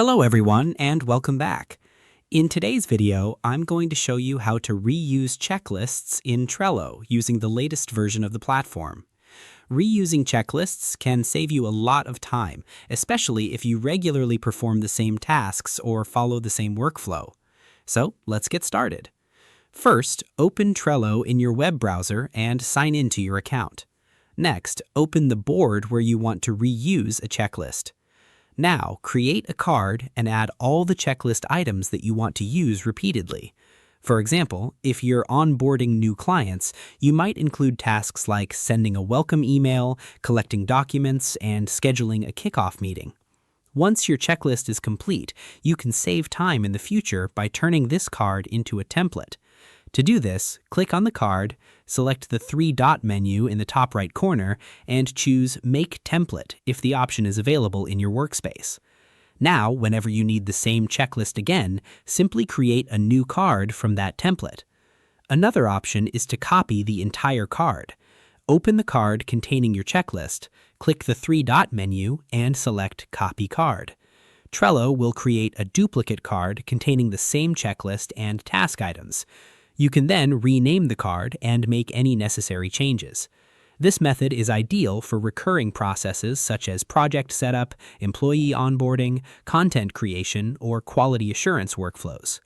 Hello everyone and welcome back. In today's video, I'm going to show you how to reuse checklists in Trello using the latest version of the platform. Reusing checklists can save you a lot of time, especially if you regularly perform the same tasks or follow the same workflow. So let's get started. First, open Trello in your web browser and sign into your account. Next, open the board where you want to reuse a checklist. Now, create a card and add all the checklist items that you want to use repeatedly. For example, if you're onboarding new clients, you might include tasks like sending a welcome email, collecting documents, and scheduling a kickoff meeting. Once your checklist is complete, you can save time in the future by turning this card into a template. To do this, click on the card, select the three-dot menu in the top right corner, and choose Make Template if the option is available in your workspace. Now, whenever you need the same checklist again, simply create a new card from that template. Another option is to copy the entire card. Open the card containing your checklist, click the three-dot menu, and select Copy Card. Trello will create a duplicate card containing the same checklist and task items. You can then rename the card and make any necessary changes. This method is ideal for recurring processes such as project setup, employee onboarding, content creation, or quality assurance workflows.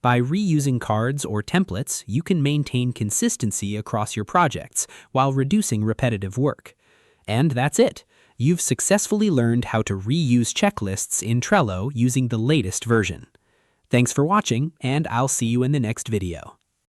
By reusing cards or templates, you can maintain consistency across your projects while reducing repetitive work. And that's it. You've successfully learned how to reuse checklists in Trello using the latest version. Thanks for watching, and I'll see you in the next video.